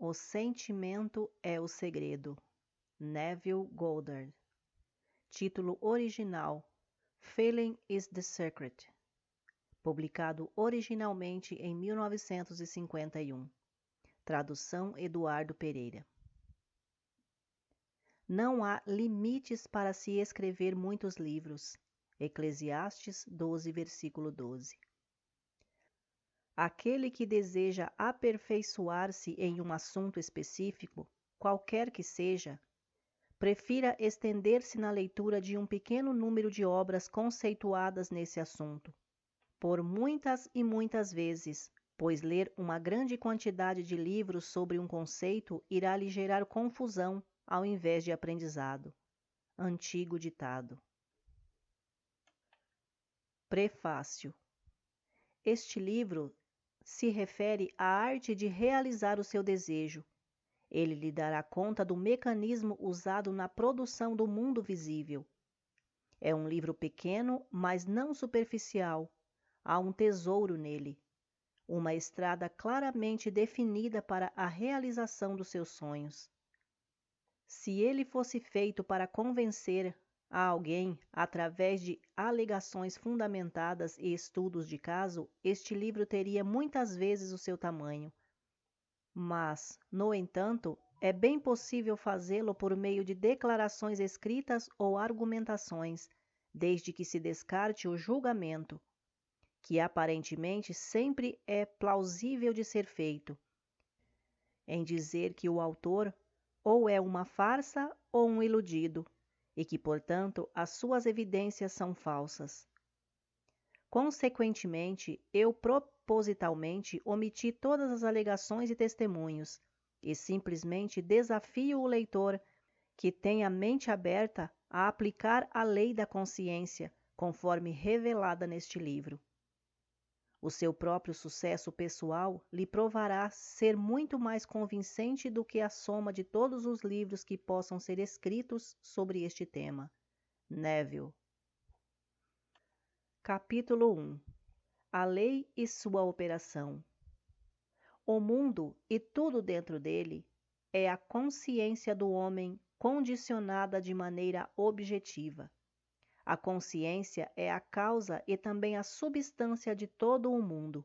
O sentimento é o segredo. Neville Goddard. Título original: Feeling is the Secret. Publicado originalmente em 1951. Tradução Eduardo Pereira. Não há limites para se escrever muitos livros. Eclesiastes 12, versículo 12. Aquele que deseja aperfeiçoar-se em um assunto específico, qualquer que seja, prefira estender-se na leitura de um pequeno número de obras conceituadas nesse assunto, por muitas e muitas vezes, pois ler uma grande quantidade de livros sobre um conceito irá lhe gerar confusão ao invés de aprendizado. Antigo ditado. Prefácio. Este livro se refere à arte de realizar o seu desejo. Ele lhe dará conta do mecanismo usado na produção do mundo visível. É um livro pequeno, mas não superficial. Há um tesouro nele, uma estrada claramente definida para a realização dos seus sonhos. Se ele fosse feito para convencer a alguém através de alegações fundamentadas e estudos de caso, este livro teria muitas vezes o seu tamanho. Mas, no entanto, é bem possível fazê-lo por meio de declarações escritas ou argumentações, desde que se descarte o julgamento, que aparentemente sempre é plausível de ser feito, em dizer que o autor ou é uma farsa ou um iludido, e que, portanto, as suas evidências são falsas. Consequentemente, eu propositalmente omiti todas as alegações e testemunhos, e simplesmente desafio o leitor que tem a mente aberta a aplicar a lei da consciência, conforme revelada neste livro. O seu próprio sucesso pessoal lhe provará ser muito mais convincente do que a soma de todos os livros que possam ser escritos sobre este tema. Neville. Capítulo 1. A lei e sua operação. O mundo e tudo dentro dele é a consciência do homem condicionada de maneira objetiva. A consciência é a causa e também a substância de todo o mundo.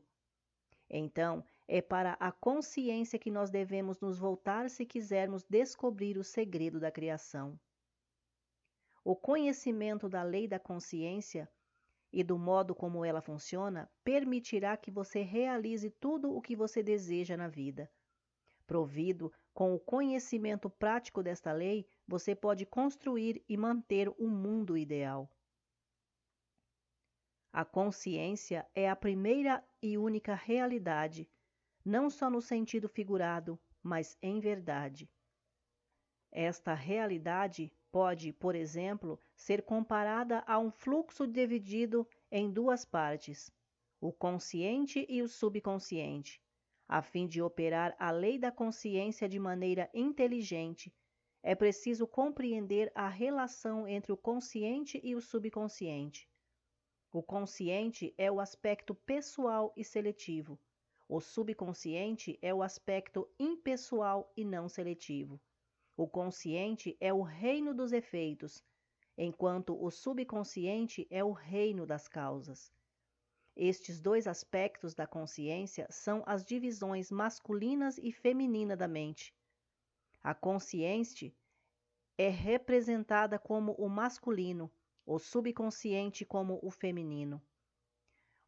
Então, é para a consciência que nós devemos nos voltar se quisermos descobrir o segredo da criação. O conhecimento da lei da consciência e do modo como ela funciona permitirá que você realize tudo o que você deseja na vida. Provido com o conhecimento prático desta lei, você pode construir e manter um mundo ideal. A consciência é a primeira e única realidade, não só no sentido figurado, mas em verdade. Esta realidade pode, por exemplo, ser comparada a um fluxo dividido em duas partes, o consciente e o subconsciente. A fim de operar a lei da consciência de maneira inteligente, é preciso compreender a relação entre o consciente e o subconsciente. O consciente é o aspecto pessoal e seletivo. O subconsciente é o aspecto impessoal e não seletivo. O consciente é o reino dos efeitos, enquanto o subconsciente é o reino das causas. Estes dois aspectos da consciência são as divisões masculinas e feminina da mente. A consciente é representada como o masculino, o subconsciente como o feminino.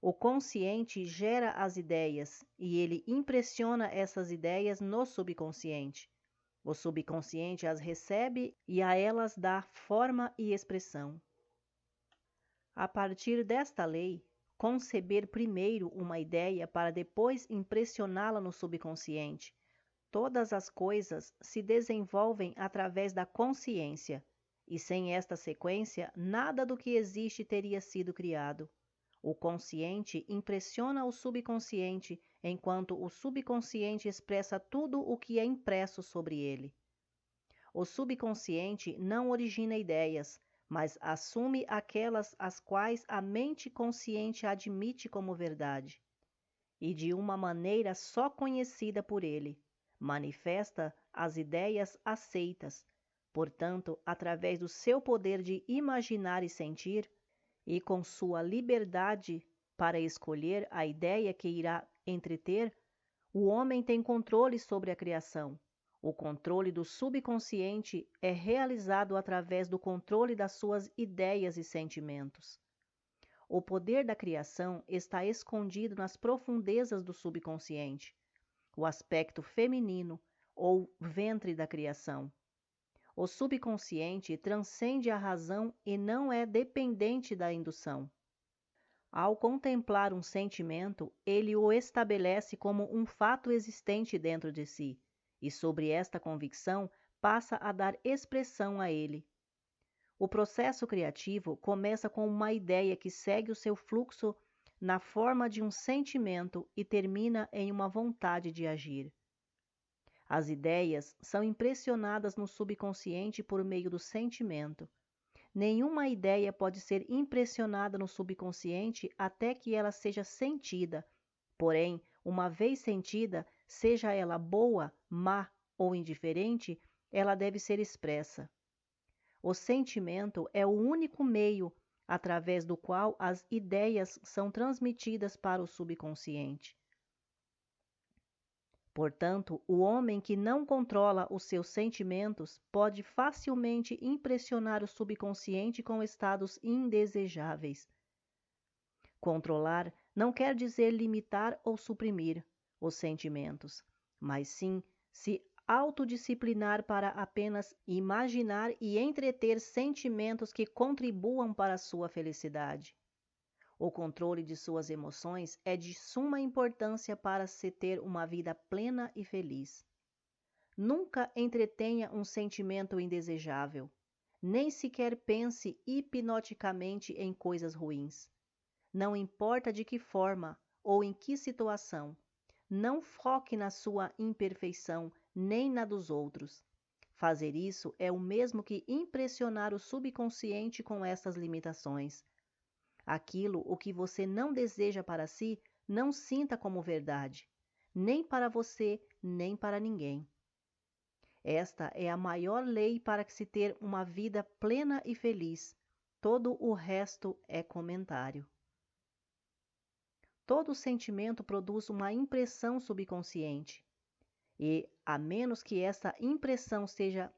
O consciente gera as ideias e ele impressiona essas ideias no subconsciente. O subconsciente as recebe e a elas dá forma e expressão. A partir desta lei, conceber primeiro uma ideia para depois impressioná-la no subconsciente. Todas as coisas se desenvolvem através da consciência, e sem esta sequência, nada do que existe teria sido criado. O consciente impressiona o subconsciente, enquanto o subconsciente expressa tudo o que é impresso sobre ele. O subconsciente não origina ideias, mas assume aquelas as quais a mente consciente admite como verdade, e de uma maneira só conhecida por ele. manifesta as ideias aceitas. Portanto, através do seu poder de imaginar e sentir, e com sua liberdade para escolher a ideia que irá entreter, o homem tem controle sobre a criação. O controle do subconsciente é realizado através do controle das suas ideias e sentimentos. O poder da criação está escondido nas profundezas do subconsciente, o aspecto feminino ou ventre da criação. O subconsciente transcende a razão e não é dependente da indução. Ao contemplar um sentimento, ele o estabelece como um fato existente dentro de si, e sobre esta convicção passa a dar expressão a ele. O processo criativo começa com uma ideia que segue o seu fluxo na forma de um sentimento e termina em uma vontade de agir. As ideias são impressionadas no subconsciente por meio do sentimento. Nenhuma ideia pode ser impressionada no subconsciente até que ela seja sentida. Porém, uma vez sentida, seja ela boa, má ou indiferente, ela deve ser expressa. O sentimento é o único meio através do qual as ideias são transmitidas para o subconsciente. Portanto, o homem que não controla os seus sentimentos pode facilmente impressionar o subconsciente com estados indesejáveis. Controlar não quer dizer limitar ou suprimir os sentimentos, mas sim se autodisciplinar para apenas imaginar e entreter sentimentos que contribuam para a sua felicidade. O controle de suas emoções é de suma importância para se ter uma vida plena e feliz. Nunca entretenha um sentimento indesejável, nem sequer pense hipnoticamente em coisas ruins. Não importa de que forma ou em que situação, não foque na sua imperfeição nem na dos outros. Fazer isso é o mesmo que impressionar o subconsciente com essas limitações. Aquilo o que você não deseja para si, não sinta como verdade, nem para você, nem para ninguém. Esta é a maior lei para se ter uma vida plena e feliz. Todo o resto é comentário. Todo sentimento produz uma impressão subconsciente, e, a menos que essa impressão seja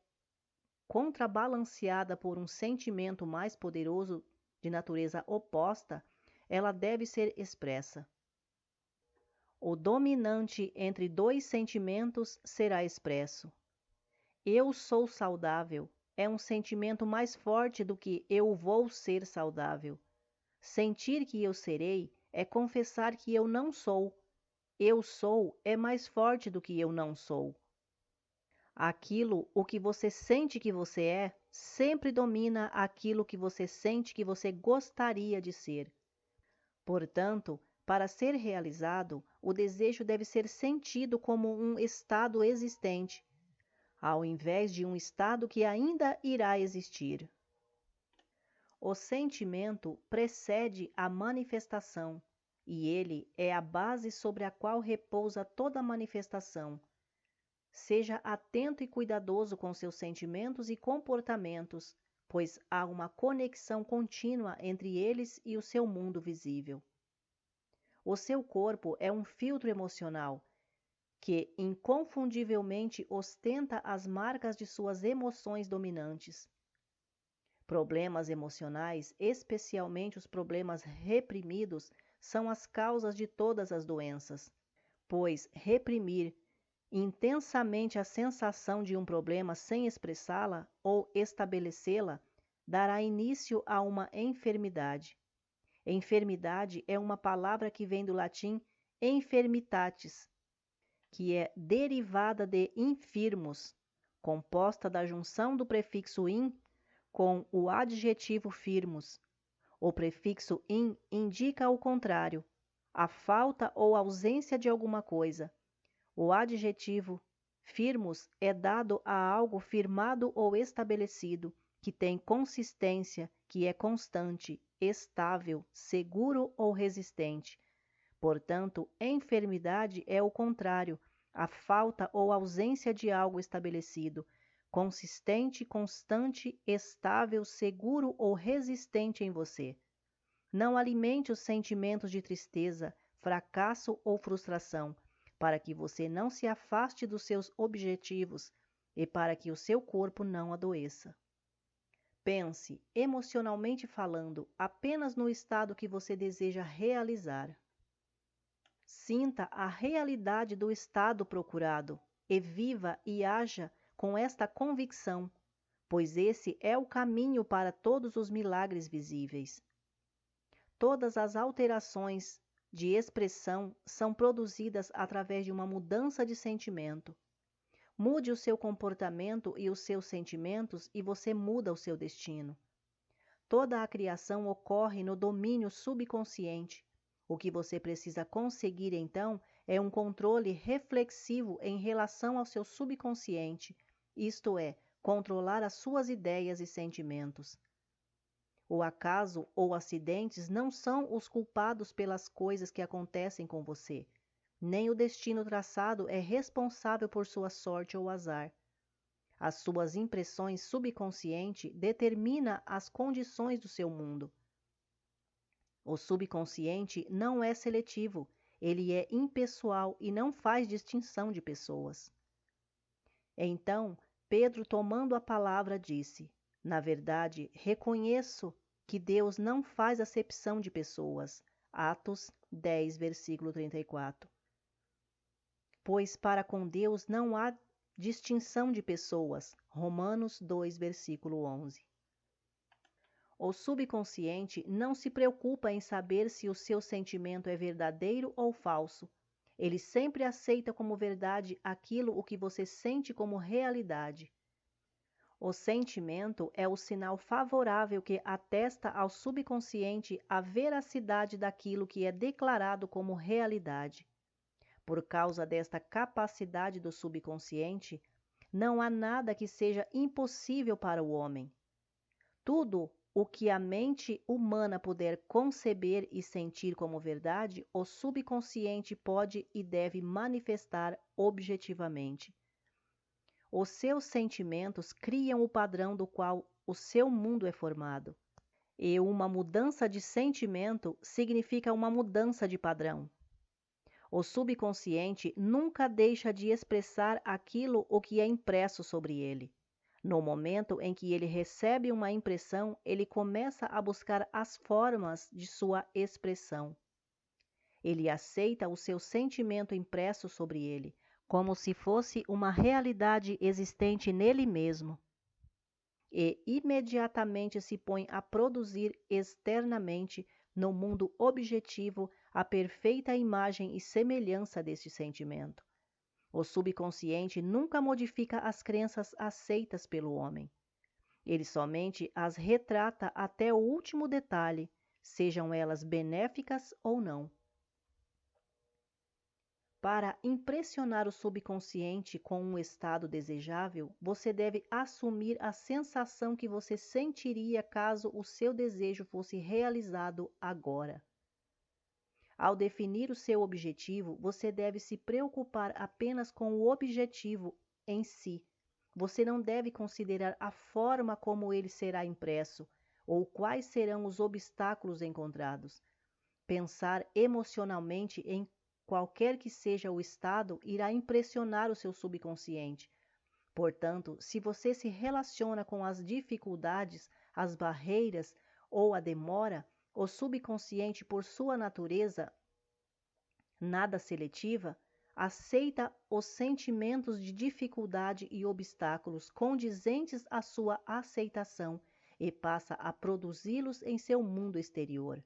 contrabalanceada por um sentimento mais poderoso de natureza oposta, ela deve ser expressa. O dominante entre dois sentimentos será expresso. Eu sou saudável é um sentimento mais forte do que eu vou ser saudável. Sentir que eu serei é confessar que eu não sou. Eu sou é mais forte do que eu não sou. Aquilo o que você sente que você é, sempre domina aquilo que você sente que você gostaria de ser. Portanto, para ser realizado, o desejo deve ser sentido como um estado existente, ao invés de um estado que ainda irá existir. O sentimento precede a manifestação, e ele é a base sobre a qual repousa toda manifestação. Seja atento e cuidadoso com seus sentimentos e comportamentos, pois há uma conexão contínua entre eles e o seu mundo visível. O seu corpo é um filtro emocional que inconfundivelmente ostenta as marcas de suas emoções dominantes. Problemas emocionais, especialmente os problemas reprimidos, são as causas de todas as doenças, pois reprimir intensamente a sensação de um problema sem expressá-la ou estabelecê-la dará início a uma enfermidade. Enfermidade é uma palavra que vem do latim enfermitatis, que é derivada de infirmus, composta da junção do prefixo in com o adjetivo firmus. O prefixo in indica o contrário, a falta ou ausência de alguma coisa. O adjetivo firmus é dado a algo firmado ou estabelecido, que tem consistência, que é constante, estável, seguro ou resistente. Portanto, enfermidade é o contrário, a falta ou ausência de algo estabelecido, consistente, constante, estável, seguro ou resistente em você. Não alimente os sentimentos de tristeza, fracasso ou frustração, para que você não se afaste dos seus objetivos e para que o seu corpo não adoeça. Pense, emocionalmente falando, apenas no estado que você deseja realizar. Sinta a realidade do estado procurado e viva e haja com esta convicção, pois esse é o caminho para todos os milagres visíveis. Todas as alterações de expressão são produzidas através de uma mudança de sentimento. Mude o seu comportamento e os seus sentimentos e você muda o seu destino. Toda a criação ocorre no domínio subconsciente. O que você precisa conseguir, então, é um controle reflexivo em relação ao seu subconsciente, isto é, controlar as suas ideias e sentimentos. O acaso ou acidentes não são os culpados pelas coisas que acontecem com você. Nem o destino traçado é responsável por sua sorte ou azar. As suas impressões subconscientes determinam as condições do seu mundo. O subconsciente não é seletivo, ele é impessoal e não faz distinção de pessoas. Então, Pedro, tomando a palavra, disse: Na verdade, reconheço que Deus não faz acepção de pessoas. Atos 10, versículo 34. Pois para com Deus não há distinção de pessoas. Romanos 2, versículo 11. O subconsciente não se preocupa em saber se o seu sentimento é verdadeiro ou falso. Ele sempre aceita como verdade aquilo o que você sente como realidade. O sentimento é o sinal favorável que atesta ao subconsciente a veracidade daquilo que é declarado como realidade. Por causa desta capacidade do subconsciente, não há nada que seja impossível para o homem. Tudo o que a mente humana puder conceber e sentir como verdade, o subconsciente pode e deve manifestar objetivamente. Os seus sentimentos criam o padrão do qual o seu mundo é formado. E uma mudança de sentimento significa uma mudança de padrão. O subconsciente nunca deixa de expressar aquilo o que é impresso sobre ele. No momento em que ele recebe uma impressão, ele começa a buscar as formas de sua expressão. Ele aceita o seu sentimento impresso sobre ele, como se fosse uma realidade existente nele mesmo, e imediatamente se põe a produzir externamente, no mundo objetivo, a perfeita imagem e semelhança deste sentimento. O subconsciente nunca modifica as crenças aceitas pelo homem. Ele somente as retrata até o último detalhe, sejam elas benéficas ou não. Para impressionar o subconsciente com um estado desejável, você deve assumir a sensação que você sentiria caso o seu desejo fosse realizado agora. Ao definir o seu objetivo, você deve se preocupar apenas com o objetivo em si. Você não deve considerar a forma como ele será impresso ou quais serão os obstáculos encontrados. Pensar emocionalmente em qualquer que seja o estado irá impressionar o seu subconsciente. Portanto, se você se relaciona com as dificuldades, as barreiras ou a demora, o subconsciente, por sua natureza nada seletiva, aceita os sentimentos de dificuldade e obstáculos condizentes à sua aceitação e passa a produzi-los em seu mundo exterior.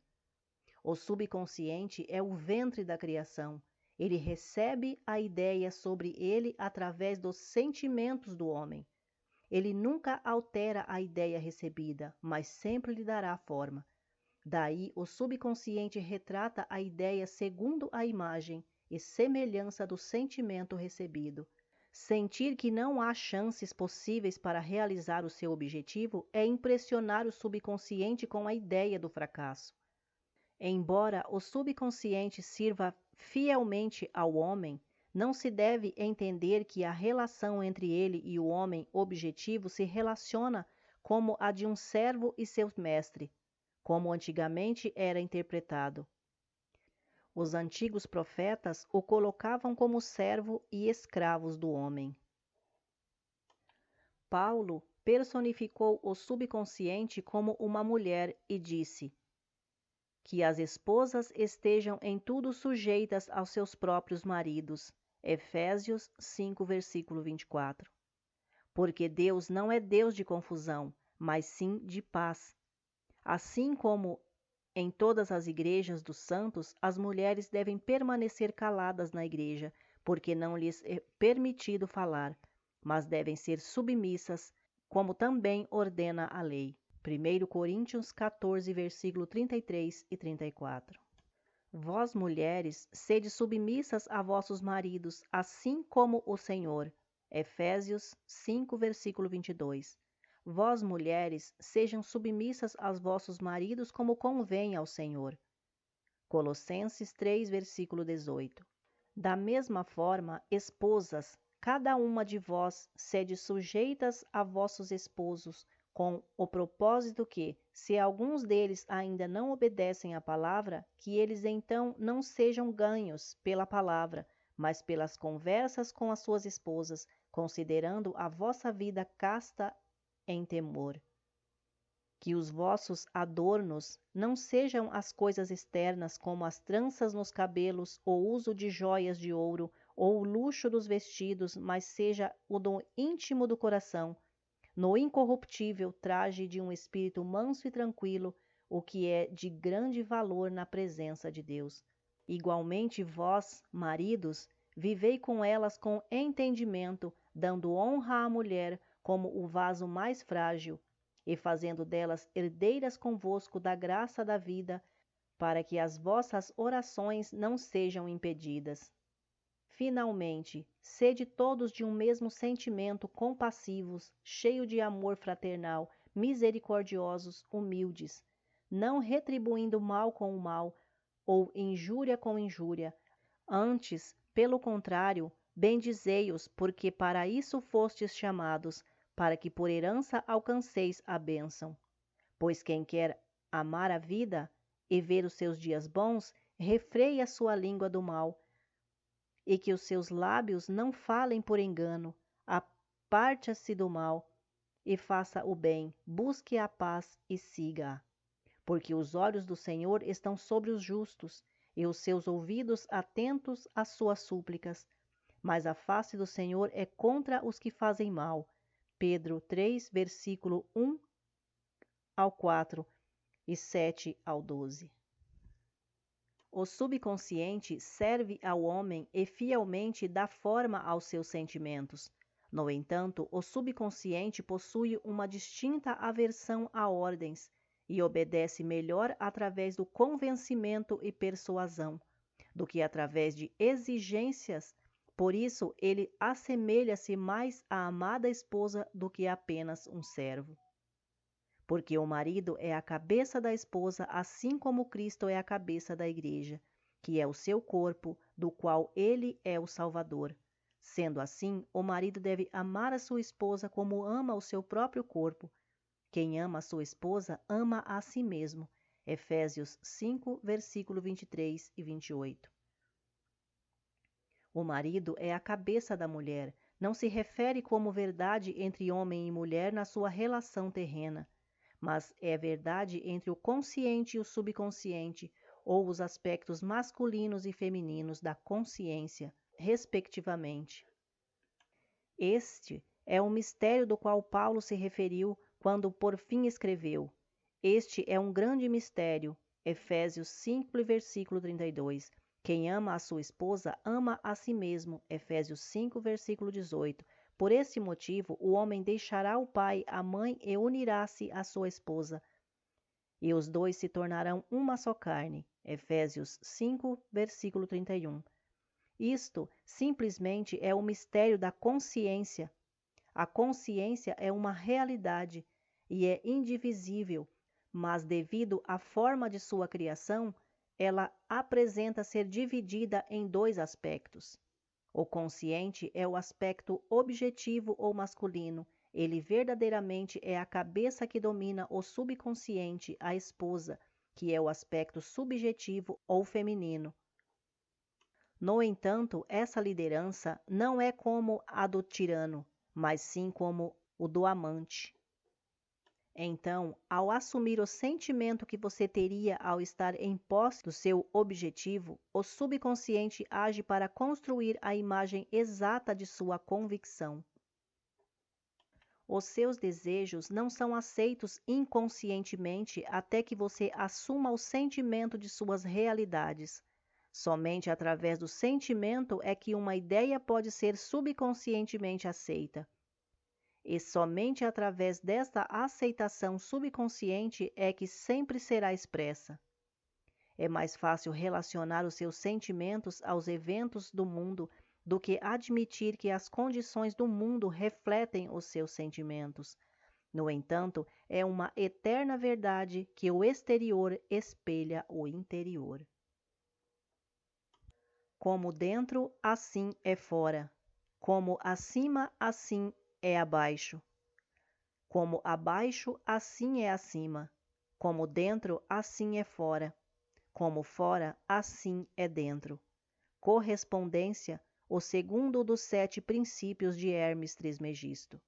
O subconsciente é o ventre da criação. Ele recebe a ideia sobre ele através dos sentimentos do homem. Ele nunca altera a ideia recebida, mas sempre lhe dará forma. Daí, o subconsciente retrata a ideia segundo a imagem e semelhança do sentimento recebido. Sentir que não há chances possíveis para realizar o seu objetivo é impressionar o subconsciente com a ideia do fracasso. Embora o subconsciente sirva fielmente ao homem, não se deve entender que a relação entre ele e o homem objetivo se relaciona como a de um servo e seu mestre, como antigamente era interpretado. Os antigos profetas o colocavam como servo e escravos do homem. Paulo personificou o subconsciente como uma mulher e disse que as esposas estejam em tudo sujeitas aos seus próprios maridos. Efésios 5, versículo 24. Porque Deus não é Deus de confusão, mas sim de paz. Assim como em todas as igrejas dos santos, as mulheres devem permanecer caladas na igreja, porque não lhes é permitido falar, mas devem ser submissas, como também ordena a lei. 1 Coríntios 14, versículo 33 e 34. Vós, mulheres, sede submissas a vossos maridos, assim como o Senhor. Efésios 5, versículo 22. Vós, mulheres, sejam submissas aos vossos maridos como convém ao Senhor. Colossenses 3, versículo 18. Da mesma forma, esposas, cada uma de vós sede sujeitas a vossos esposos, com o propósito que, se alguns deles ainda não obedecem à palavra, que eles então não sejam ganhos pela palavra, mas pelas conversas com as suas esposas, considerando a vossa vida casta em temor. Que os vossos adornos não sejam as coisas externas como as tranças nos cabelos, o uso de joias de ouro, ou o luxo dos vestidos, mas seja o do íntimo do coração, no incorruptível traje de um espírito manso e tranquilo, o que é de grande valor na presença de Deus. Igualmente vós, maridos, vivei com elas com entendimento, dando honra à mulher como o vaso mais frágil, e fazendo delas herdeiras convosco da graça da vida, para que as vossas orações não sejam impedidas. Finalmente, sede todos de um mesmo sentimento, compassivos, cheio de amor fraternal, misericordiosos, humildes, não retribuindo mal com o mal, ou injúria com injúria. Antes, pelo contrário, bendizei-os, porque para isso fostes chamados, para que por herança alcanceis a bênção. Pois quem quer amar a vida e ver os seus dias bons, refreie a sua língua do mal, e que os seus lábios não falem por engano. Aparte-se do mal e faça o bem, busque a paz e siga-a. Porque os olhos do Senhor estão sobre os justos, e os seus ouvidos atentos às suas súplicas. Mas a face do Senhor é contra os que fazem mal. Pedro 3, versículo 1 ao 4 e 7 ao 12. O subconsciente serve ao homem e fielmente dá forma aos seus sentimentos. No entanto, o subconsciente possui uma distinta aversão a ordens e obedece melhor através do convencimento e persuasão do que através de exigências. Por isso, ele assemelha-se mais à amada esposa do que apenas um servo. Porque o marido é a cabeça da esposa, assim como Cristo é a cabeça da igreja, que é o seu corpo, do qual ele é o Salvador. Sendo assim, o marido deve amar a sua esposa como ama o seu próprio corpo. Quem ama a sua esposa, ama a si mesmo. Efésios 5, versículo 23 e 28. O marido é a cabeça da mulher. Não se refere como verdade entre homem e mulher na sua relação terrena, mas é verdade entre o consciente e o subconsciente, ou os aspectos masculinos e femininos da consciência, respectivamente. Este é o mistério do qual Paulo se referiu quando por fim escreveu: Este é um grande mistério. Efésios 5, versículo 32. Quem ama a sua esposa, ama a si mesmo. Efésios 5, versículo 18. Por esse motivo, o homem deixará o pai, a mãe e unirá-se à sua esposa, e os dois se tornarão uma só carne. Efésios 5, versículo 31. Isto simplesmente é o mistério da consciência. A consciência é uma realidade e é indivisível, mas devido à forma de sua criação, ela apresenta ser dividida em dois aspectos. O consciente é o aspecto objetivo ou masculino. Ele verdadeiramente é a cabeça que domina o subconsciente, a esposa, que é o aspecto subjetivo ou feminino. No entanto, essa liderança não é como a do tirano, mas sim como o do amante. Então, ao assumir o sentimento que você teria ao estar em posse do seu objetivo, o subconsciente age para construir a imagem exata de sua convicção. Os seus desejos não são aceitos inconscientemente até que você assuma o sentimento de suas realidades. Somente através do sentimento é que uma ideia pode ser subconscientemente aceita. E somente através desta aceitação subconsciente é que sempre será expressa. É mais fácil relacionar os seus sentimentos aos eventos do mundo do que admitir que as condições do mundo refletem os seus sentimentos. No entanto, é uma eterna verdade que o exterior espelha o interior. Como dentro, assim é fora. Como acima, assim é abaixo. Como abaixo, assim é acima. Como dentro, assim é fora. Como fora, assim é dentro. Correspondência, o segundo dos 7 princípios de Hermes Trismegisto.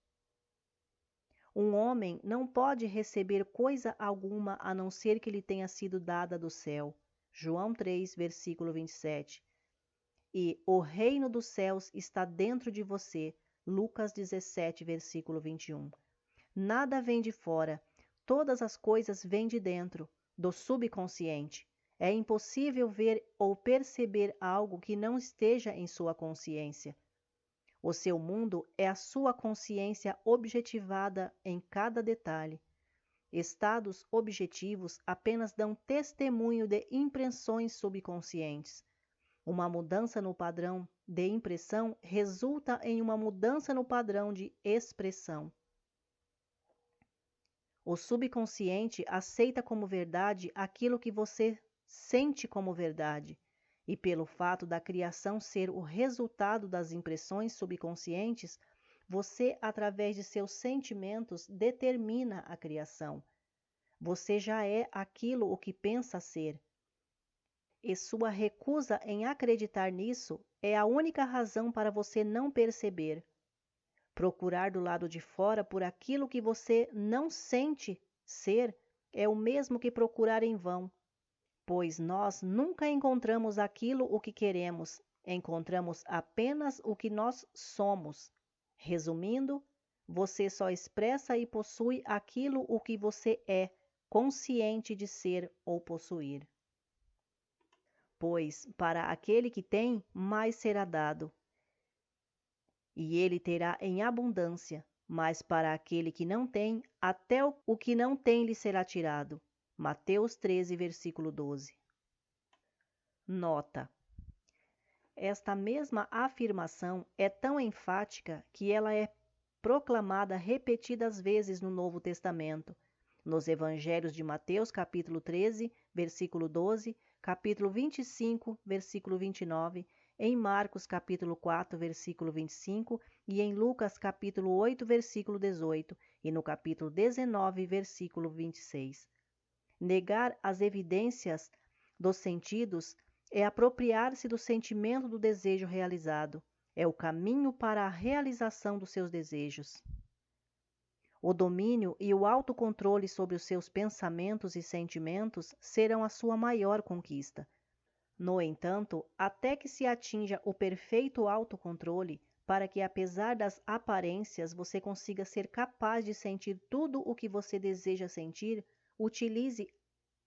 Um homem não pode receber coisa alguma a não ser que lhe tenha sido dada do céu. João 3, versículo 27. E o reino dos céus está dentro de você. Lucas 17, versículo 21. Nada vem de fora, todas as coisas vêm de dentro, do subconsciente. É impossível ver ou perceber algo que não esteja em sua consciência. O seu mundo é a sua consciência objetivada em cada detalhe. Estados objetivos apenas dão testemunho de impressões subconscientes. Uma mudança no padrão de impressão resulta em uma mudança no padrão de expressão. O subconsciente aceita como verdade aquilo que você sente como verdade, e pelo fato da criação ser o resultado das impressões subconscientes, você, através de seus sentimentos, determina a criação. Você já é aquilo o que pensa ser. E sua recusa em acreditar nisso é a única razão para você não perceber. Procurar do lado de fora por aquilo que você não sente ser é o mesmo que procurar em vão, pois nós nunca encontramos aquilo o que queremos, encontramos apenas o que nós somos. Resumindo, você só expressa e possui aquilo o que você é, consciente de ser ou possuir. Pois para aquele que tem, mais será dado, e ele terá em abundância, mas para aquele que não tem, até o que não tem lhe será tirado. Mateus 13, versículo 12. Nota: esta mesma afirmação é tão enfática que ela é proclamada repetidas vezes no Novo Testamento, nos Evangelhos de Mateus, capítulo 13, versículo 12, capítulo 25, versículo 29, em Marcos, capítulo 4, versículo 25, e em Lucas, capítulo 8, versículo 18, e no capítulo 19, versículo 26. Negar as evidências dos sentidos é apropriar-se do sentimento do desejo realizado, é o caminho para a realização dos seus desejos. O domínio e o autocontrole sobre os seus pensamentos e sentimentos serão a sua maior conquista. No entanto, até que se atinja o perfeito autocontrole, para que apesar das aparências você consiga ser capaz de sentir tudo o que você deseja sentir, utilize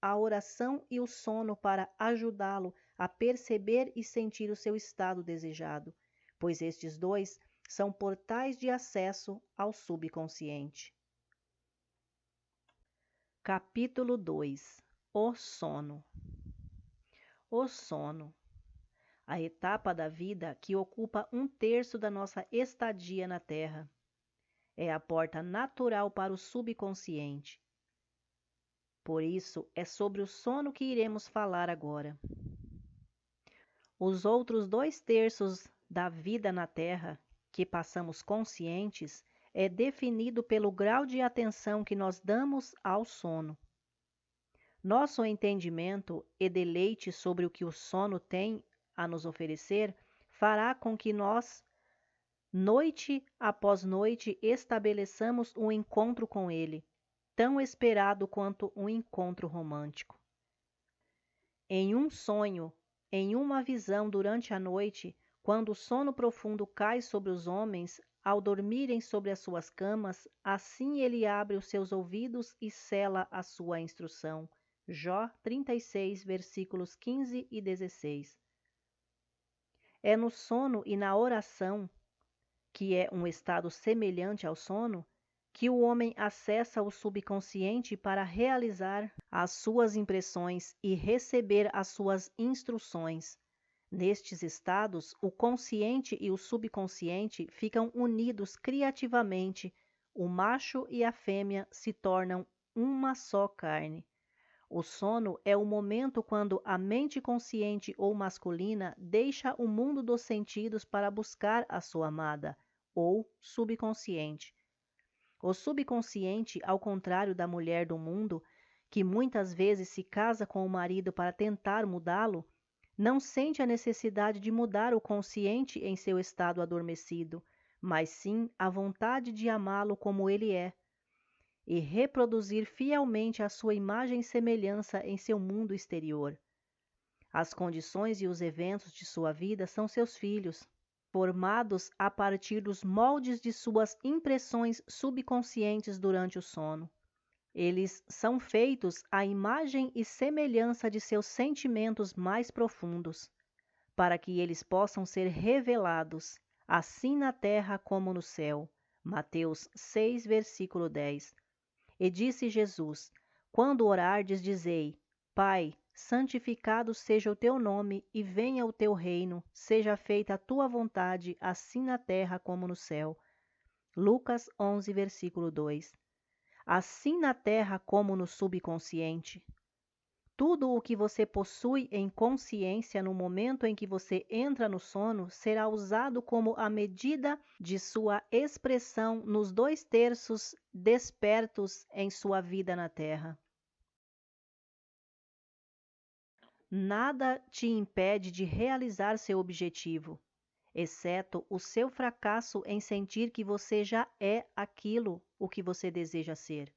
a oração e o sono para ajudá-lo a perceber e sentir o seu estado desejado, pois estes dois são portais de acesso ao subconsciente. Capítulo 2. O sono. O sono. A etapa da vida que ocupa 1/3 da nossa estadia na Terra. É a porta natural para o subconsciente. Por isso, é sobre o sono que iremos falar agora. Os outros 2/3 da vida na Terra que passamos conscientes é definido pelo grau de atenção que nós damos ao sono. Nosso entendimento e deleite sobre o que o sono tem a nos oferecer fará com que nós, noite após noite, estabeleçamos um encontro com ele, tão esperado quanto um encontro romântico. Em um sonho, em uma visão durante a noite, quando o sono profundo cai sobre os homens, ao dormirem sobre as suas camas, assim ele abre os seus ouvidos e sela a sua instrução. Jó 36, versículos 15 e 16. É no sono e na oração, que é um estado semelhante ao sono, que o homem acessa o subconsciente para realizar as suas impressões e receber as suas instruções. Nestes estados, o consciente e o subconsciente ficam unidos criativamente, o macho e a fêmea se tornam uma só carne. O sono é o momento quando a mente consciente ou masculina deixa o mundo dos sentidos para buscar a sua amada, ou subconsciente. O subconsciente, ao contrário da mulher do mundo, que muitas vezes se casa com o marido para tentar mudá-lo, não sente a necessidade de mudar o consciente em seu estado adormecido, mas sim a vontade de amá-lo como ele é, e reproduzir fielmente a sua imagem e semelhança em seu mundo exterior. As condições e os eventos de sua vida são seus filhos, formados a partir dos moldes de suas impressões subconscientes durante o sono. Eles são feitos à imagem e semelhança de seus sentimentos mais profundos, para que eles possam ser revelados, assim na terra como no céu. Mateus 6, versículo 10. E disse Jesus: Quando orardes, dizei: Pai, santificado seja o teu nome, e venha o teu reino, seja feita a tua vontade, assim na terra como no céu. Lucas 11, versículo 2. Assim na terra como no subconsciente. Tudo o que você possui em consciência no momento em que você entra no sono será usado como a medida de sua expressão nos 2/3 despertos em sua vida na Terra. Nada te impede de realizar seu objetivo, exceto o seu fracasso em sentir que você já é aquilo o que você deseja ser,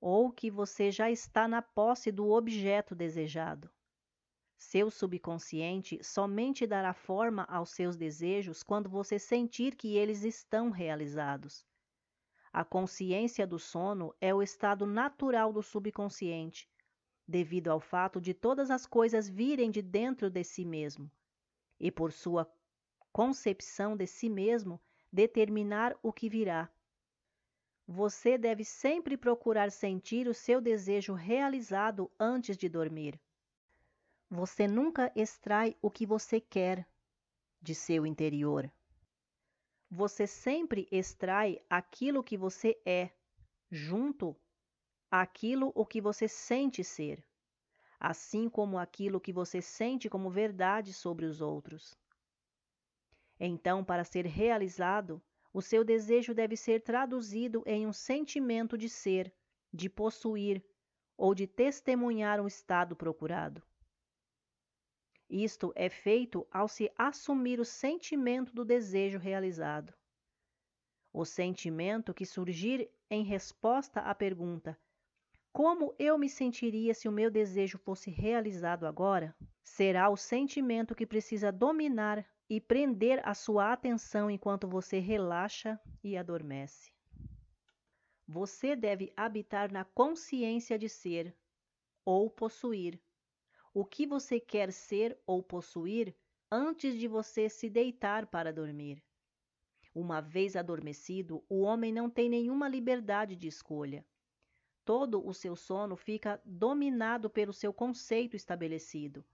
ou que você já está na posse do objeto desejado. Seu subconsciente somente dará forma aos seus desejos quando você sentir que eles estão realizados. A consciência do sono é o estado natural do subconsciente, devido ao fato de todas as coisas virem de dentro de si mesmo, e por sua concepção de si mesmo, determinar o que virá. Você deve sempre procurar sentir o seu desejo realizado antes de dormir. Você nunca extrai o que você quer de seu interior. Você sempre extrai aquilo que você é, junto àquilo o que você sente ser, assim como aquilo que você sente como verdade sobre os outros. Então, para ser realizado, o seu desejo deve ser traduzido em um sentimento de ser, de possuir ou de testemunhar um estado procurado. Isto é feito ao se assumir o sentimento do desejo realizado. O sentimento que surgir em resposta à pergunta: como eu me sentiria se o meu desejo fosse realizado agora? Será o sentimento que precisa dominar e prender a sua atenção enquanto você relaxa e adormece. Você deve habitar na consciência de ser ou possuir o que você quer ser ou possuir antes de você se deitar para dormir. Uma vez adormecido, o homem não tem nenhuma liberdade de escolha. Todo o seu sono fica dominado pelo seu conceito estabelecido.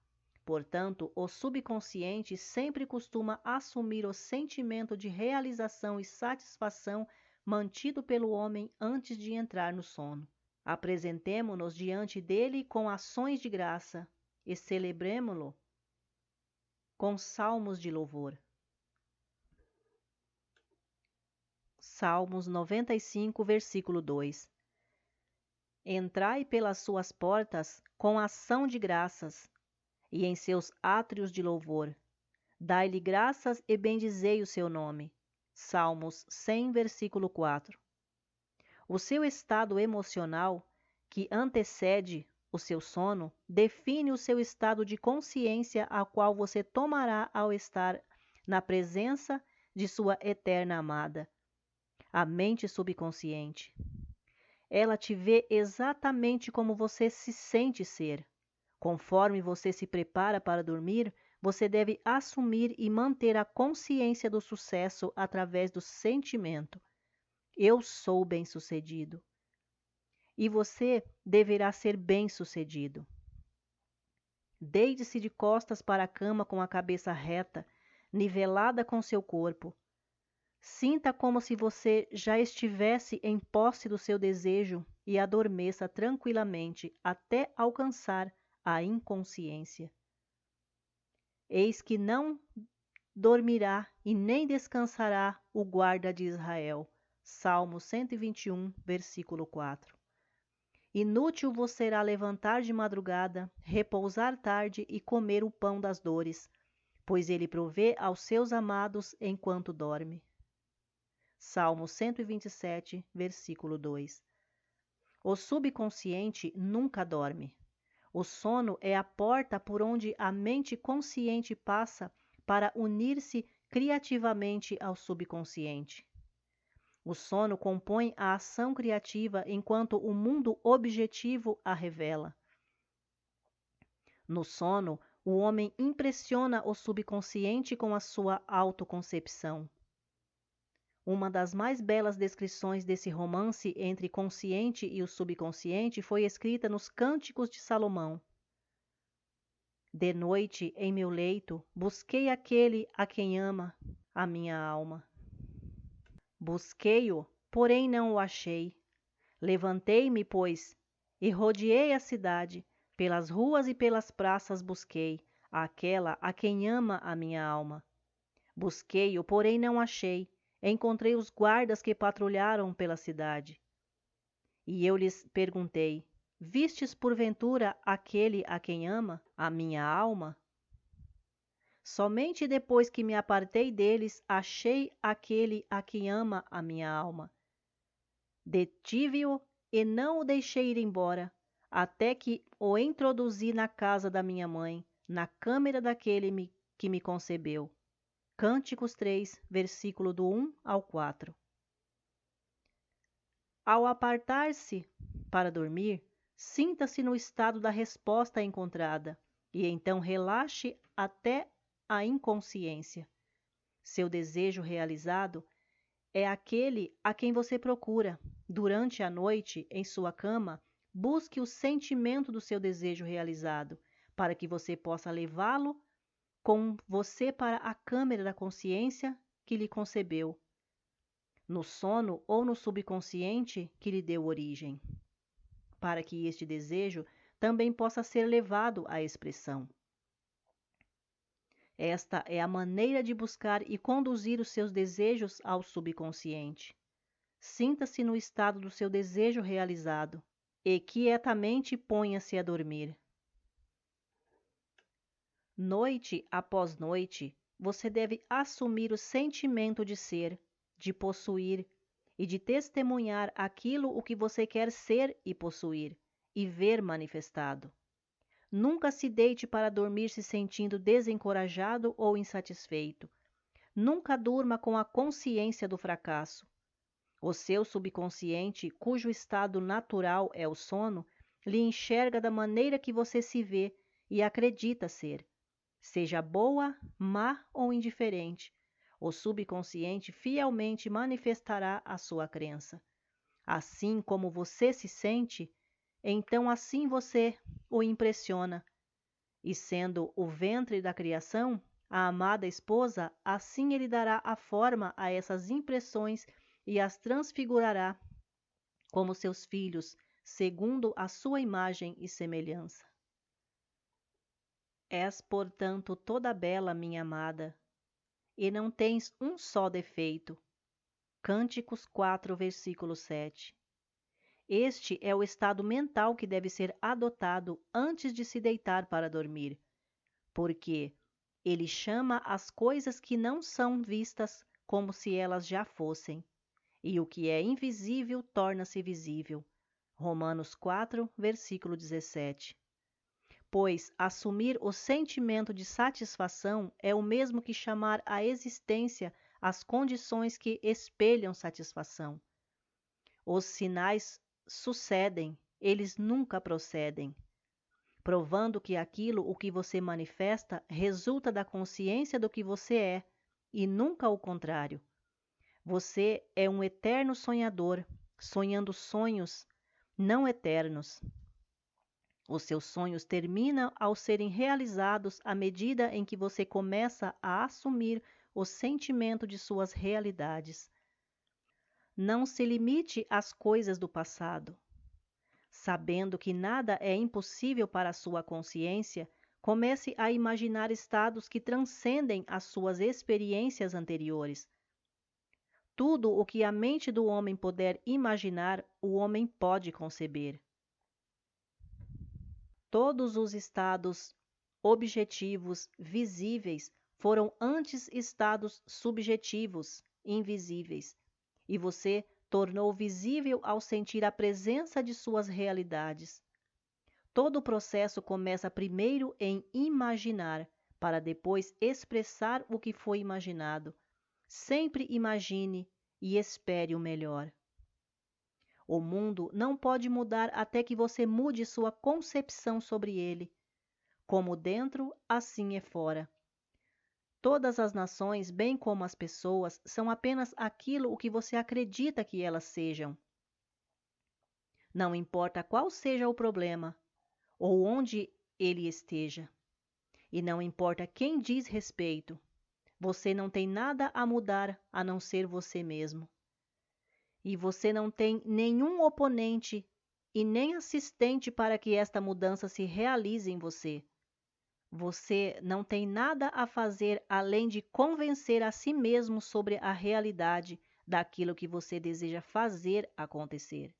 Portanto, o subconsciente sempre costuma assumir o sentimento de realização e satisfação mantido pelo homem antes de entrar no sono. Apresentemo-nos diante dele com ações de graça e celebremo-lo com salmos de louvor. Salmos 95, versículo 2. Entrai pelas suas portas com ação de graças, e em seus átrios de louvor. Dai-lhe graças e bendizei o seu nome. Salmos 100, versículo 4. O seu estado emocional, que antecede o seu sono, define o seu estado de consciência a qual você tomará ao estar na presença de sua eterna amada, a mente subconsciente. Ela te vê exatamente como você se sente ser. Conforme você se prepara para dormir, você deve assumir e manter a consciência do sucesso através do sentimento: eu sou bem-sucedido. E você deverá ser bem-sucedido. Deite-se de costas para a cama com a cabeça reta, nivelada com seu corpo. Sinta como se você já estivesse em posse do seu desejo e adormeça tranquilamente até alcançar a inconsciência. Eis que não dormirá e nem descansará o guarda de Israel. Salmo 121, versículo 4. Inútil vos será levantar de madrugada, repousar tarde e comer o pão das dores, pois ele provê aos seus amados enquanto dorme. Salmo 127, versículo 2. O subconsciente nunca dorme. O sono é a porta por onde a mente consciente passa para unir-se criativamente ao subconsciente. O sono compõe a ação criativa enquanto o mundo objetivo a revela. No sono, o homem impressiona o subconsciente com a sua autoconcepção. Uma das mais belas descrições desse romance entre consciente e o subconsciente foi escrita nos Cânticos de Salomão. De noite, em meu leito, busquei aquele a quem ama a minha alma. Busquei-o, porém não o achei. Levantei-me, pois, e rodeei a cidade, pelas ruas e pelas praças busquei aquela a quem ama a minha alma. Busquei-o, porém não achei. Encontrei os guardas que patrulharam pela cidade. E eu lhes perguntei: vistes porventura aquele a quem ama a minha alma? Somente depois que me apartei deles, achei aquele a quem ama a minha alma. Detive-o e não o deixei ir embora, até que o introduzi na casa da minha mãe, na câmara daquele que me concebeu. Cânticos 3, versículo do 1 ao 4. Ao apartar-se para dormir, sinta-se no estado da resposta encontrada, e então relaxe até a inconsciência. Seu desejo realizado é aquele a quem você procura. Durante a noite, em sua cama, busque o sentimento do seu desejo realizado, para que você possa levá-lo com você para a câmara da consciência que lhe concebeu, no sono ou no subconsciente que lhe deu origem, para que este desejo também possa ser levado à expressão. Esta é a maneira de buscar e conduzir os seus desejos ao subconsciente. Sinta-se no estado do seu desejo realizado e quietamente ponha-se a dormir. Noite após noite, você deve assumir o sentimento de ser, de possuir e de testemunhar aquilo o que você quer ser e possuir, e ver manifestado. Nunca se deite para dormir se sentindo desencorajado ou insatisfeito. Nunca durma com a consciência do fracasso. O seu subconsciente, cujo estado natural é o sono, lhe enxerga da maneira que você se vê e acredita ser. Seja boa, má ou indiferente, o subconsciente fielmente manifestará a sua crença. Assim como você se sente, então assim você o impressiona. E sendo o ventre da criação, a amada esposa, assim ele dará a forma a essas impressões e as transfigurará como seus filhos, segundo a sua imagem e semelhança. És, portanto, toda bela, minha amada, e não tens um só defeito. Cânticos 4, versículo 7. Este é o estado mental que deve ser adotado antes de se deitar para dormir, porque ele chama as coisas que não são vistas como se elas já fossem, e o que é invisível torna-se visível. Romanos 4, versículo 17. Pois assumir o sentimento de satisfação é o mesmo que chamar à existência as condições que espelham satisfação. Os sinais sucedem, eles nunca procedem, provando que aquilo o que você manifesta resulta da consciência do que você é, e nunca o contrário. Você é um eterno sonhador, sonhando sonhos não eternos. Os seus sonhos terminam ao serem realizados à medida em que você começa a assumir o sentimento de suas realidades. Não se limite às coisas do passado. Sabendo que nada é impossível para a sua consciência, comece a imaginar estados que transcendem as suas experiências anteriores. Tudo o que a mente do homem puder imaginar, o homem pode conceber. Todos os estados objetivos visíveis foram antes estados subjetivos invisíveis, e você tornou visível ao sentir a presença de suas realidades. Todo o processo começa primeiro em imaginar, para depois expressar o que foi imaginado. Sempre imagine e espere o melhor. O mundo não pode mudar até que você mude sua concepção sobre ele. Como dentro, assim é fora. Todas as nações, bem como as pessoas, são apenas aquilo o que você acredita que elas sejam. Não importa qual seja o problema, ou onde ele esteja. E não importa quem diz respeito, você não tem nada a mudar a não ser você mesmo. E você não tem nenhum oponente e nem assistente para que esta mudança se realize em você. Você não tem nada a fazer além de convencer a si mesmo sobre a realidade daquilo que você deseja fazer acontecer.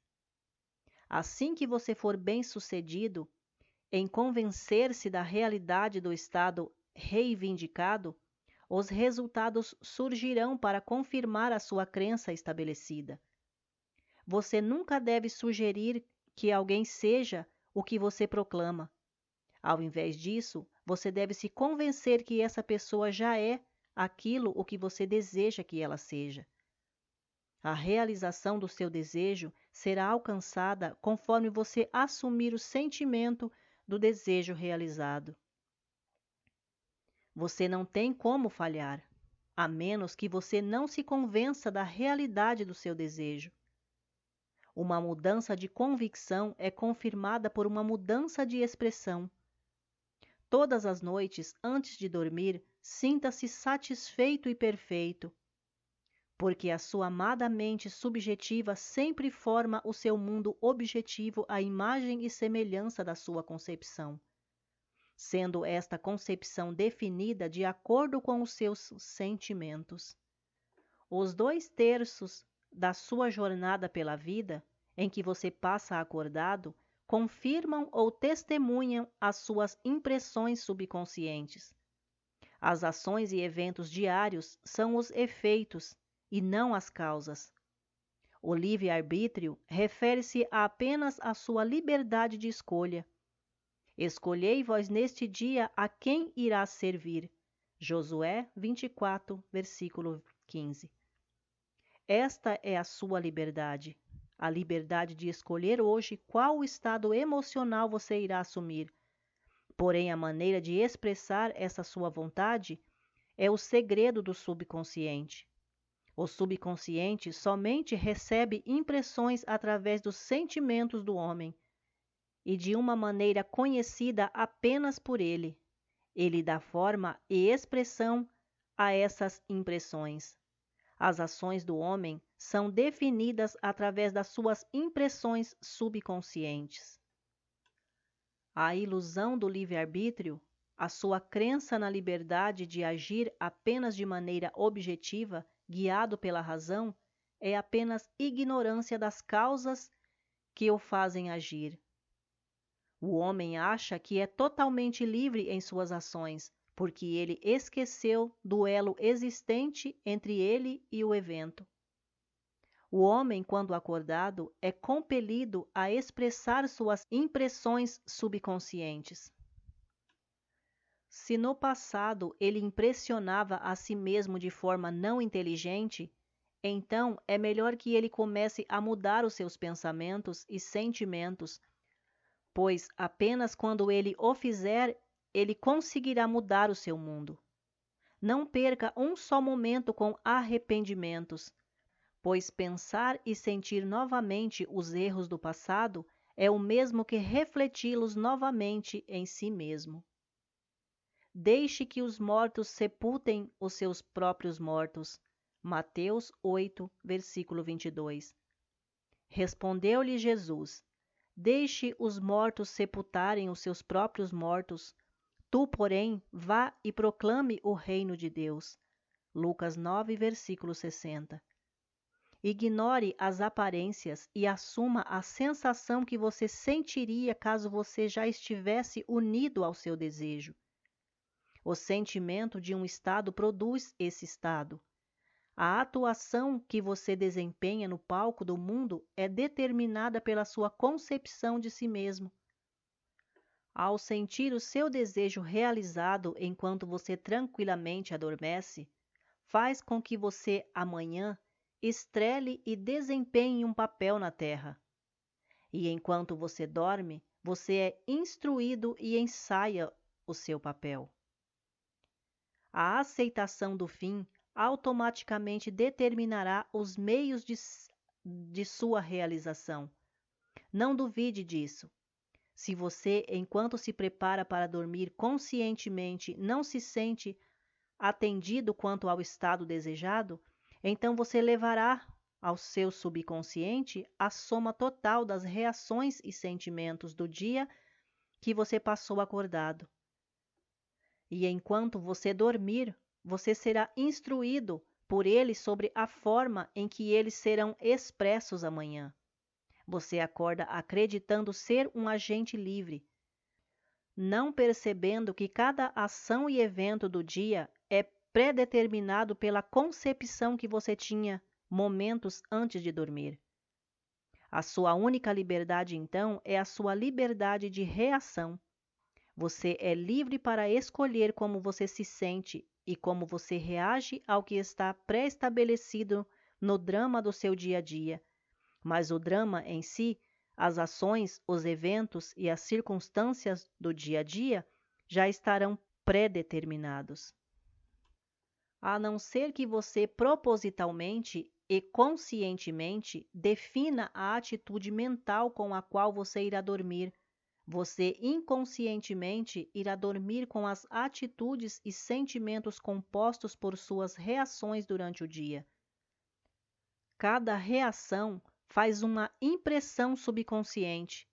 Assim que você for bem-sucedido em convencer-se da realidade do estado reivindicado, os resultados surgirão para confirmar a sua crença estabelecida. Você nunca deve sugerir que alguém seja o que você proclama. Ao invés disso, você deve se convencer que essa pessoa já é aquilo o que você deseja que ela seja. A realização do seu desejo será alcançada conforme você assumir o sentimento do desejo realizado. Você não tem como falhar, a menos que você não se convença da realidade do seu desejo. Uma mudança de convicção é confirmada por uma mudança de expressão. Todas as noites, antes de dormir, sinta-se satisfeito e perfeito, porque a sua amada mente subjetiva sempre forma o seu mundo objetivo à imagem e semelhança da sua concepção, sendo esta concepção definida de acordo com os seus sentimentos. Os 2/3 da sua jornada pela vida, em que você passa acordado, confirmam ou testemunham as suas impressões subconscientes. As ações e eventos diários são os efeitos e não as causas. O livre-arbítrio refere-se apenas à sua liberdade de escolha. Escolhei vós neste dia a quem irá servir. Josué 24, versículo 15. Esta é a sua liberdade, a liberdade de escolher hoje qual estado emocional você irá assumir. Porém, a maneira de expressar essa sua vontade é o segredo do subconsciente. O subconsciente somente recebe impressões através dos sentimentos do homem, e de uma maneira conhecida apenas por ele. Ele dá forma e expressão a essas impressões. As ações do homem são definidas através das suas impressões subconscientes. A ilusão do livre-arbítrio, a sua crença na liberdade de agir apenas de maneira objetiva, guiado pela razão, é apenas ignorância das causas que o fazem agir. O homem acha que é totalmente livre em suas ações, porque ele esqueceu do elo existente entre ele e o evento. O homem, quando acordado, é compelido a expressar suas impressões subconscientes. Se no passado ele impressionava a si mesmo de forma não inteligente, então é melhor que ele comece a mudar os seus pensamentos e sentimentos, pois apenas quando ele o fizer, ele conseguirá mudar o seu mundo. Não perca um só momento com arrependimentos, pois pensar e sentir novamente os erros do passado é o mesmo que refleti-los novamente em si mesmo. Deixe que os mortos sepultem os seus próprios mortos. Mateus 8, versículo 22. Respondeu-lhe Jesus: Deixe os mortos sepultarem os seus próprios mortos. Tu, porém, vá e proclame o reino de Deus. Lucas 9, versículo 60. Ignore as aparências e assuma a sensação que você sentiria caso você já estivesse unido ao seu desejo. O sentimento de um estado produz esse estado. A atuação que você desempenha no palco do mundo é determinada pela sua concepção de si mesmo. Ao sentir o seu desejo realizado enquanto você tranquilamente adormece, faz com que você amanhã estrele e desempenhe um papel na Terra. E enquanto você dorme, você é instruído e ensaia o seu papel. A aceitação do fim automaticamente determinará os meios de sua realização. Não duvide disso. Se você, enquanto se prepara para dormir conscientemente, não se sente atendido quanto ao estado desejado, então você levará ao seu subconsciente a soma total das reações e sentimentos do dia que você passou acordado. E enquanto você dormir, você será instruído por ele sobre a forma em que eles serão expressos amanhã. Você acorda acreditando ser um agente livre, não percebendo que cada ação e evento do dia é predeterminado pela concepção que você tinha momentos antes de dormir. A sua única liberdade, então, é a sua liberdade de reação. Você é livre para escolher como você se sente e como você reage ao que está pré-estabelecido no drama do seu dia a dia. Mas o drama em si, as ações, os eventos e as circunstâncias do dia a dia já estarão pré-determinados. A não ser que você propositalmente e conscientemente defina a atitude mental com a qual você irá dormir, você inconscientemente irá dormir com as atitudes e sentimentos compostos por suas reações durante o dia. Cada reação faz uma impressão subconsciente,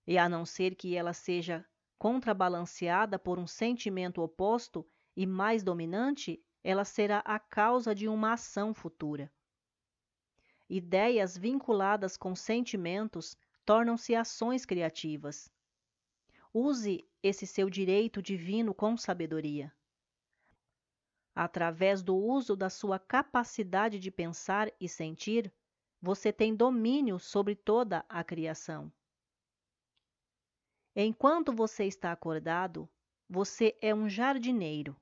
e a não ser que ela seja contrabalanceada por um sentimento oposto e mais dominante, ela será a causa de uma ação futura. Ideias vinculadas com sentimentos tornam-se ações criativas. Use esse seu direito divino com sabedoria. Através do uso da sua capacidade de pensar e sentir, você tem domínio sobre toda a criação. Enquanto você está acordado, você é um jardineiro,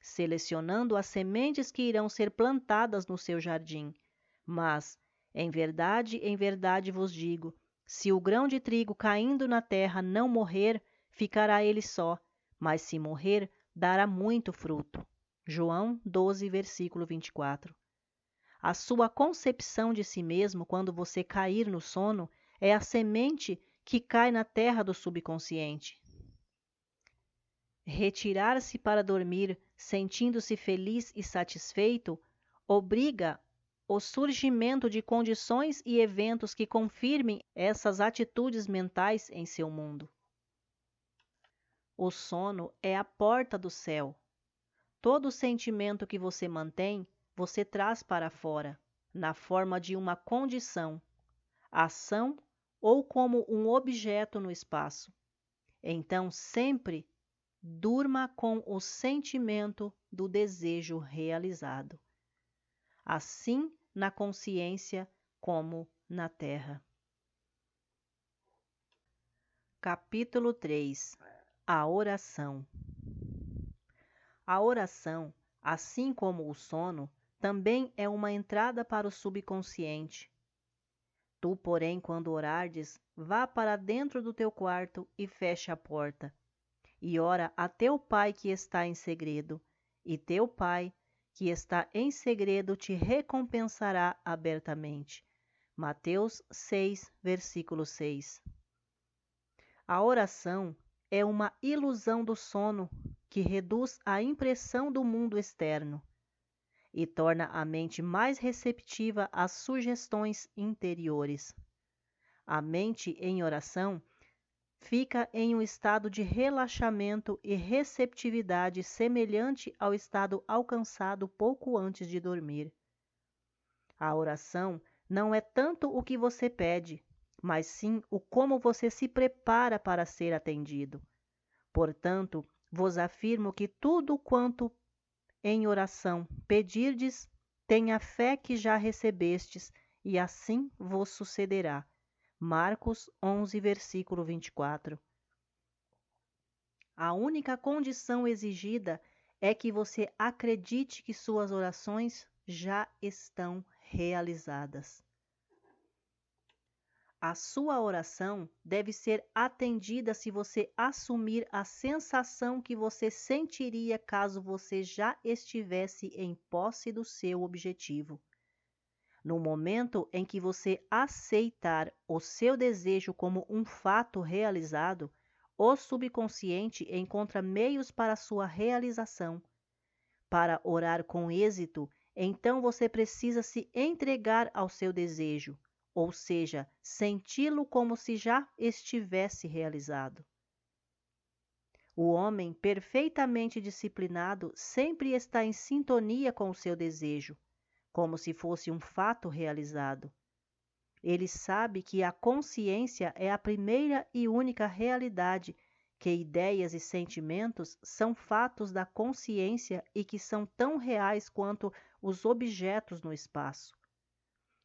selecionando as sementes que irão ser plantadas no seu jardim. Mas, em verdade vos digo, se o grão de trigo caindo na terra não morrer, ficará ele só, mas se morrer, dará muito fruto. João 12, versículo 24. A sua concepção de si mesmo quando você cair no sono é a semente que cai na terra do subconsciente. Retirar-se para dormir, sentindo-se feliz e satisfeito, obriga o surgimento de condições e eventos que confirmem essas atitudes mentais em seu mundo. O sono é a porta do céu. Todo sentimento que você mantém, você traz para fora. na forma de uma condição, ação ou como um objeto no espaço. Então, sempre durma com o sentimento do desejo realizado, assim na consciência como na terra. Capítulo 3. A oração. A oração, assim como o sono, também é uma entrada para o subconsciente. Tu, porém, quando orardes, vá para dentro do teu quarto e feche a porta, e ora a teu Pai que está em segredo, e teu Pai que está em segredo te recompensará abertamente. Mateus 6, versículo 6. A oração é uma ilusão do sono que reduz a impressão do mundo externo e torna a mente mais receptiva às sugestões interiores. A mente em oração fica em um estado de relaxamento e receptividade semelhante ao estado alcançado pouco antes de dormir. A oração não é tanto o que você pede, mas sim o como você se prepara para ser atendido. Portanto, vos afirmo que tudo quanto em oração pedirdes, tenha fé que já recebestes, e assim vos sucederá. Marcos 11, versículo 24. A única condição exigida é que você acredite que suas orações já estão realizadas. A sua oração deve ser atendida se você assumir a sensação que você sentiria caso você já estivesse em posse do seu objetivo. No momento em que você aceitar o seu desejo como um fato realizado, o subconsciente encontra meios para sua realização. Para orar com êxito, então você precisa se entregar ao seu desejo, ou seja, senti-lo como se já estivesse realizado. O homem perfeitamente disciplinado sempre está em sintonia com o seu desejo, como se fosse um fato realizado. Ele sabe que a consciência é a primeira e única realidade, que ideias e sentimentos são fatos da consciência e que são tão reais quanto os objetos no espaço.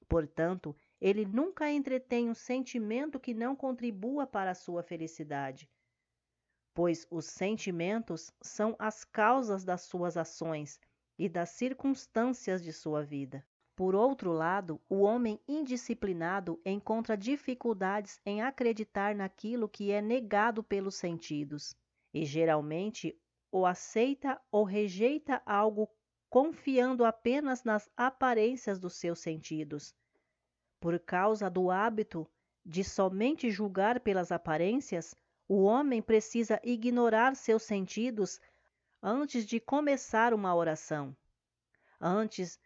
Portanto, ele nunca entretém um sentimento que não contribua para a sua felicidade, pois os sentimentos são as causas das suas ações e das circunstâncias de sua vida. Por outro lado, o homem indisciplinado encontra dificuldades em acreditar naquilo que é negado pelos sentidos, e geralmente ou aceita ou rejeita algo confiando apenas nas aparências dos seus sentidos. Por causa do hábito de somente julgar pelas aparências, o homem precisa ignorar seus sentidos antes de começar uma oração, antes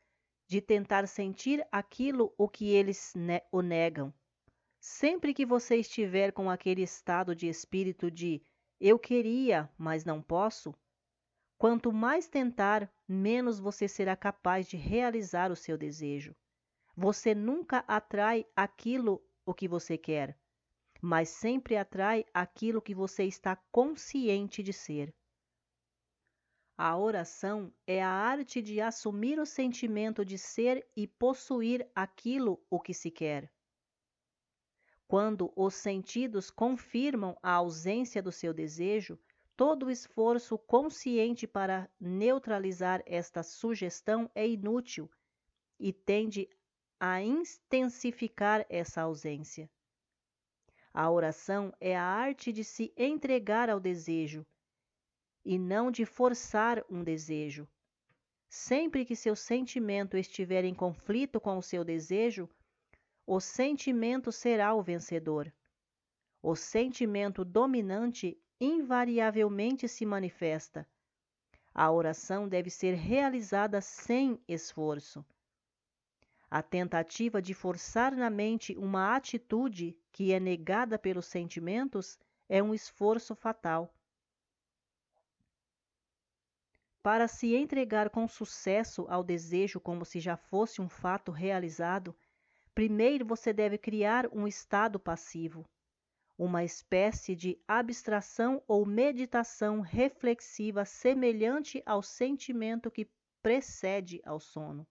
de tentar sentir aquilo o que eles o negam. Sempre que você estiver com aquele estado de espírito de eu queria, mas não posso, quanto mais tentar, menos você será capaz de realizar o seu desejo. Você nunca atrai aquilo o que você quer, mas sempre atrai aquilo que você está consciente de ser. A oração é a arte de assumir o sentimento de ser e possuir aquilo o que se quer. Quando os sentidos confirmam a ausência do seu desejo, todo o esforço consciente para neutralizar esta sugestão é inútil e tende a intensificar essa ausência. A oração é a arte de se entregar ao desejo e não de forçar um desejo. Sempre que seu sentimento estiver em conflito com o seu desejo, o sentimento será o vencedor. O sentimento dominante invariavelmente se manifesta. A oração deve ser realizada sem esforço. A tentativa de forçar na mente uma atitude que é negada pelos sentimentos é um esforço fatal. para se entregar com sucesso ao desejo como se já fosse um fato realizado, primeiro você deve criar um estado passivo, uma espécie de abstração ou meditação reflexiva semelhante ao sentimento que precede ao sono.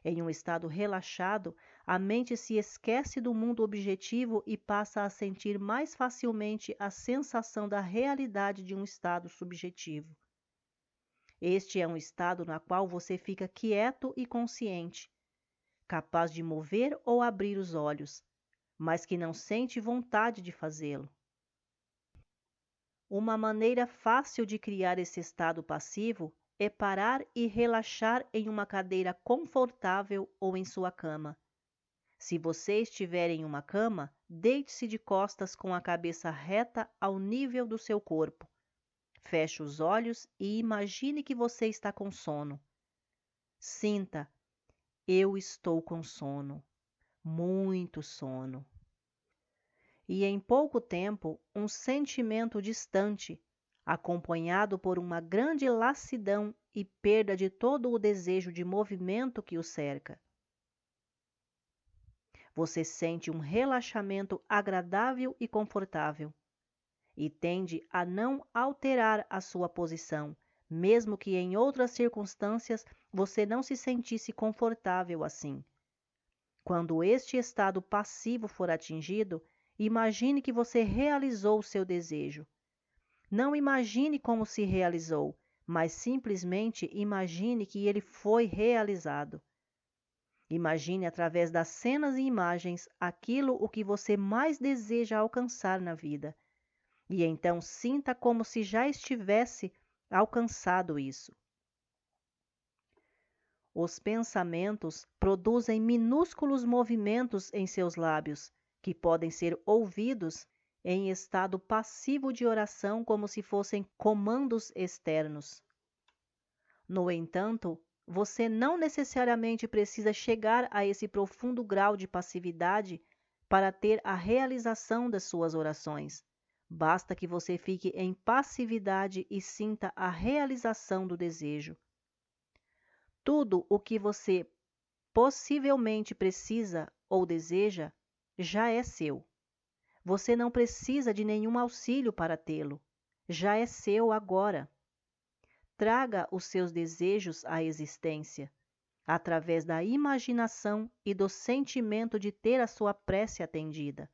Em um estado relaxado, a mente se esquece do mundo objetivo e passa a sentir mais facilmente a sensação da realidade de um estado subjetivo. Este é um estado no qual você fica quieto e consciente, capaz de mover ou abrir os olhos, mas que não sente vontade de fazê-lo. Uma maneira fácil de criar esse estado passivo é parar e relaxar em uma cadeira confortável ou em sua cama. Se você estiver em uma cama, deite-se de costas com a cabeça reta ao nível do seu corpo. Feche os olhos e imagine que você está com sono. Sinta, eu estou com sono, muito sono. E em pouco tempo, um sentimento distante, acompanhado por uma grande lassidão e perda de todo o desejo de movimento que o cerca. Você sente um relaxamento agradável e confortável, e tende a não alterar a sua posição, mesmo que em outras circunstâncias você não se sentisse confortável assim. Quando este estado passivo for atingido, imagine que você realizou o seu desejo. Não imagine como se realizou, mas simplesmente imagine que ele foi realizado. Imagine através das cenas e imagens aquilo o que você mais deseja alcançar na vida. E então sinta como se já estivesse alcançado isso. Os pensamentos produzem minúsculos movimentos em seus lábios, que podem ser ouvidos em estado passivo de oração como se fossem comandos externos. No entanto, você não necessariamente precisa chegar a esse profundo grau de passividade para ter a realização das suas orações. Basta que você fique em passividade e sinta a realização do desejo. Tudo o que você possivelmente precisa ou deseja já é seu. Você não precisa de nenhum auxílio para tê-lo. Já é seu agora. Traga os seus desejos à existência, através da imaginação e do sentimento de ter a sua prece atendida.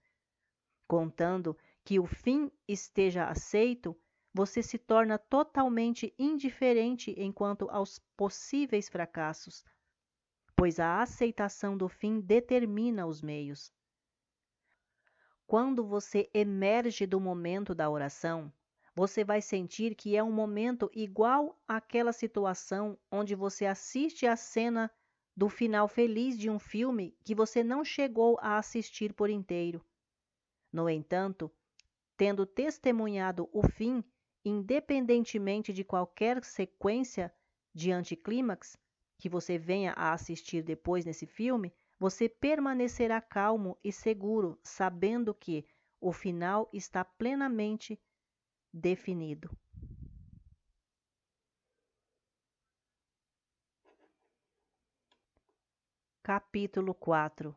Contando que o fim esteja aceito, você se torna totalmente indiferente enquanto aos possíveis fracassos, pois a aceitação do fim determina os meios. Quando você emerge do momento da oração, você vai sentir que é um momento igual àquela situação onde você assiste à cena do final feliz de um filme que você não chegou a assistir por inteiro. No entanto, tendo testemunhado o fim, independentemente de qualquer sequência de anticlímax que você venha a assistir depois nesse filme, você permanecerá calmo e seguro, sabendo que o final está plenamente definido. Capítulo 4.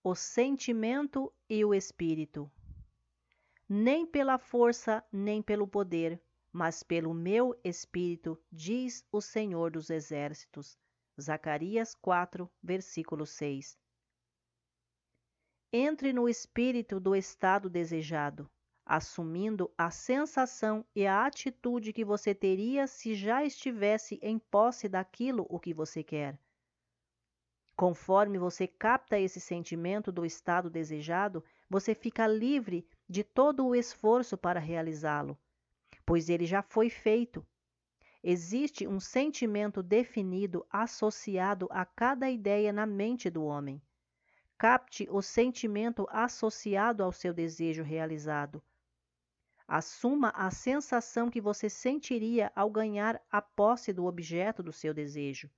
O sentimento e o espírito. Nem pela força, nem pelo poder, mas pelo meu espírito, diz o Senhor dos Exércitos. Zacarias 4, versículo 6. Entre no espírito do estado desejado, assumindo a sensação e a atitude que você teria se já estivesse em posse daquilo o que você quer. Conforme você capta esse sentimento do estado desejado, você fica livre de todo o esforço para realizá-lo, pois ele já foi feito. Existe um sentimento definido associado a cada ideia na mente do homem. Capte o sentimento associado ao seu desejo realizado. Assuma a sensação que você sentiria ao ganhar a posse do objeto do seu desejo.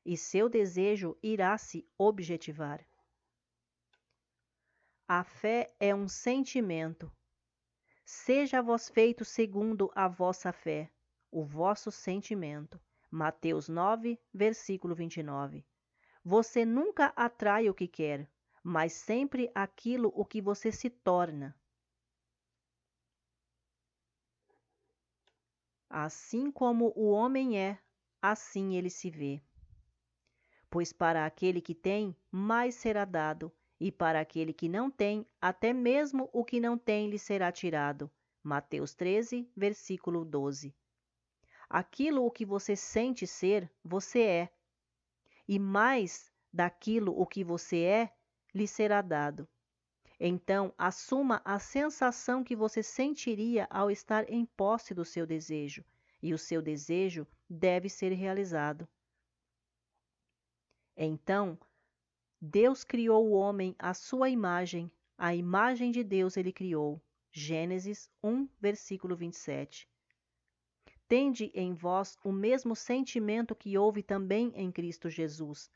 E seu desejo irá se objetivar. A fé é um sentimento. Seja vos feito segundo a vossa fé, o vosso sentimento. Mateus 9, versículo 29. Você nunca atrai o que quer, mas sempre aquilo o que você se torna. Assim como o homem é, assim ele se vê. Pois para aquele que tem, mais será dado, e para aquele que não tem, até mesmo o que não tem lhe será tirado. Mateus 13, versículo 12. Aquilo o que você sente ser, você é. E mais daquilo o que você é, lhe será dado. Então, assuma a sensação que você sentiria ao estar em posse do seu desejo, e o seu desejo deve ser realizado. Então, Deus criou o homem à sua imagem, a imagem de Deus ele criou. Gênesis 1, versículo 27. Tende em vós o mesmo sentimento que houve também em Cristo Jesus,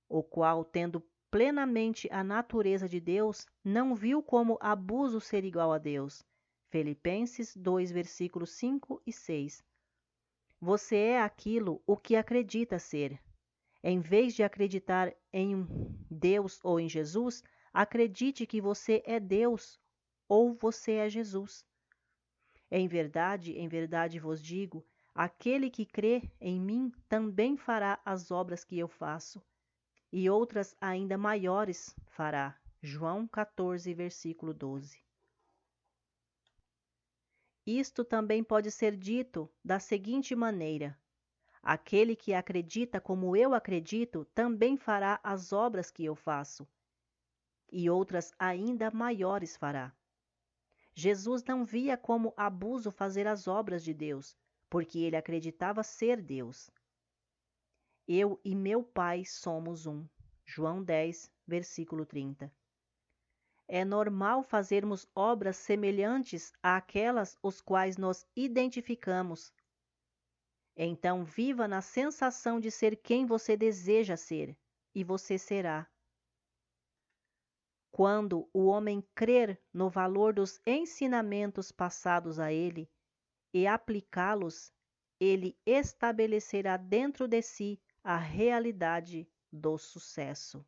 o qual, tendo plenamente a natureza de Deus, não viu como abuso ser igual a Deus. Filipenses 2, versículos 5 e 6. Você é aquilo o que acredita ser. Em vez de acreditar em um Deus ou em Jesus, acredite que você é Deus ou você é Jesus. Em verdade vos digo, aquele que crê em mim também fará as obras que eu faço, e outras ainda maiores fará. João 14, versículo 12. Isto também pode ser dito da seguinte maneira: aquele que acredita como eu acredito também fará as obras que eu faço, e outras ainda maiores fará. Jesus não via como abuso fazer as obras de Deus, porque ele acreditava ser Deus. Eu e meu Pai somos um. João 10, versículo 30. É normal fazermos obras semelhantes àquelas os quais nos identificamos. Então viva na sensação de ser quem você deseja ser, e você será. Quando o homem crer no valor dos ensinamentos passados a ele e aplicá-los, ele estabelecerá dentro de si a realidade do sucesso.